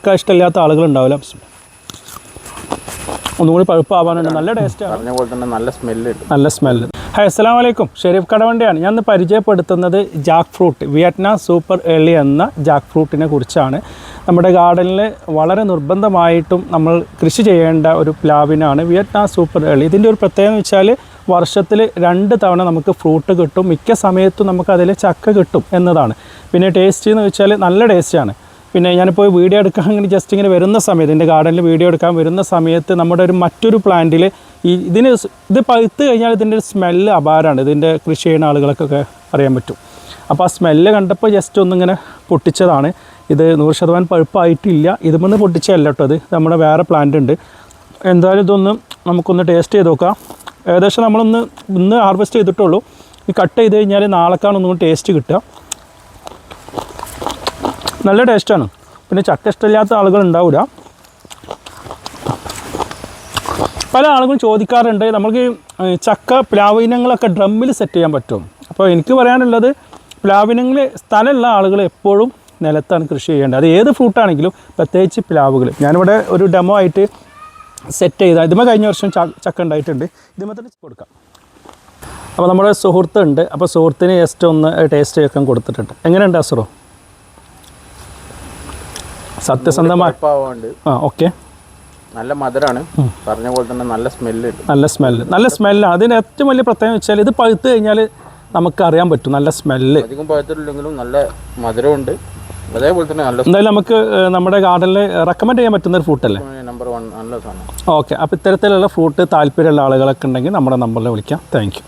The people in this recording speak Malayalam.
ചക്ക ഇഷ്ടമില്ലാത്ത ആളുകളുണ്ടാവില്ല. ഒന്നുകൂടി പഴുപ്പാവാനുണ്ട്. നല്ല ടേസ്റ്റാണ്. പറഞ്ഞ പോലെ തന്നെ നല്ല സ്മെല്ല്. ഹായ്, അസ്സലാമു അലൈക്കും. ഷെരീഫ് കടവണ്ടിയാണ്. ഞാൻ ഇന്ന് പരിചയപ്പെടുത്തുന്നത് Jack fruit, Vietnam super early എന്ന ജാക്ക് ഫ്രൂട്ടിനെ കുറിച്ചാണ്. നമ്മുടെ ഗാർഡനിൽ വളരെ നിർബന്ധമായിട്ടും നമ്മൾ കൃഷി ചെയ്യേണ്ട ഒരു പ്ലാവിനാണ് വിയറ്റ്നാം സൂപ്പർ ഏർലി. ഇതിൻ്റെ ഒരു പ്രത്യേകത എന്ന് വെച്ചാൽ വർഷത്തിൽ 2 തവണ നമുക്ക് ഫ്രൂട്ട് കിട്ടും. മിക്ക സമയത്തും നമുക്കതിൽ ചക്ക കിട്ടും എന്നതാണ്. പിന്നെ ടേസ്റ്റ് എന്ന് വെച്ചാൽ നല്ല ടേസ്റ്റാണ്. പിന്നെ ഞാനിപ്പോൾ വീഡിയോ എടുക്കാൻ ഇങ്ങനെ ജസ്റ്റ് ഇങ്ങനെ വരുന്ന സമയത്ത്, എൻ്റെ ഗാർഡനിൽ വീഡിയോ എടുക്കാൻ വരുന്ന സമയത്ത് നമ്മുടെ മറ്റൊരു പ്ലാന്റിൽ ഇത് പഴുത്ത് കഴിഞ്ഞാൽ ഇതിൻ്റെ ഒരു സ്മെല്ല് അപാരമാണ്. ഇതിൻ്റെ കൃഷി ചെയ്യുന്ന ആളുകൾക്കൊക്കെ അറിയാൻ പറ്റും. അപ്പോൾ ആ സ്മെല്ല് കണ്ടപ്പോൾ ജസ്റ്റ് ഒന്നിങ്ങനെ പൊട്ടിച്ചതാണ്. ഇത് 100% പഴുപ്പായിട്ടില്ല. ഇതുമെന്ന് പൊട്ടിച്ചല്ല കേട്ടോ, അത് നമ്മുടെ വേറെ പ്ലാന്റ് ഉണ്ട്. എന്തായാലും ഇതൊന്ന് നമുക്കൊന്ന് ടേസ്റ്റ് ചെയ്ത് നോക്കാം. ഏകദേശം ഇന്ന് ഹാർവെസ്റ്റ് ചെയ്തിട്ടുള്ളൂ. ഈ കട്ട് ചെയ്ത് കഴിഞ്ഞാൽ നാളെക്കാണ് ഒന്നും ടേസ്റ്റ് കിട്ടുക. നല്ല ടേസ്റ്റാണ്. പിന്നെ ചക്ക ഇഷ്ടമില്ലാത്ത ആളുകൾ ഉണ്ടാവില്ല. പല ആളുകളും ചോദിക്കാറുണ്ട്, നമുക്ക് ചക്ക പ്ലാവിനങ്ങളൊക്കെ ഡ്രമ്മിൽ സെറ്റ് ചെയ്യാൻ പറ്റും. അപ്പോൾ എനിക്ക് പറയാനുള്ളത്, പ്ലാവിനങ്ങൾ സ്ഥലമുള്ള ആളുകൾ എപ്പോഴും നിലത്താണ് കൃഷി ചെയ്യേണ്ടത്. അത് ഏത് ഫ്രൂട്ടാണെങ്കിലും, പ്രത്യേകിച്ച് പ്ലാവുകൾ. ഞാനിവിടെ ഒരു ഡെമോ ആയിട്ട് സെറ്റ് ചെയ്താൽ ഇതുമേ കഴിഞ്ഞ വർഷം ചക്ക ഉണ്ടായിട്ടുണ്ട്. ഇതുമേ തന്നെ കൊടുക്കാം. അപ്പോൾ നമ്മുടെ സുഹൃത്തുണ്ട്. അപ്പോൾ സുഹൃത്തിന് ജസ്റ്റ് ഒന്ന് ടേസ്റ്റ് ചെയ്യാൻ കൊടുത്തിട്ടുണ്ട്. എങ്ങനെയുണ്ട് അസുറോ? സത്യസന്ധമായി ഓക്കെ. നല്ല മധുരമാണ്. പറഞ്ഞ പോലെ തന്നെ നല്ല സ്മെല്ല്. നല്ല സ്മെല്ലാണ്. അതിന് ഏറ്റവും വലിയ പ്രത്യേകത വെച്ചാൽ ഇത് പഴുത്ത് കഴിഞ്ഞാൽ നമുക്ക് അറിയാൻ പറ്റും. നല്ല സ്മെല്ല്. അധികം പഴുത്തില്ലെങ്കിലും നല്ല മധുരമുണ്ട്. അതേപോലെ തന്നെ നല്ല. എന്തായാലും നമുക്ക് നമ്മുടെ ഗാർഡനിൽ റെക്കമെൻഡ് ചെയ്യാൻ പറ്റുന്ന ഒരു ഫ്രൂട്ടല്ലേ? നമ്പർ 1 നല്ല സാധനം. ഓക്കെ. അപ്പോൾ ഇത്തരത്തിലുള്ള ഫ്രൂട്ട് താല്പര്യമുള്ള ആളുകളൊക്കെ ഉണ്ടെങ്കിൽ നമ്മുടെ നമ്പറിൽ വിളിക്കാം. Thank you.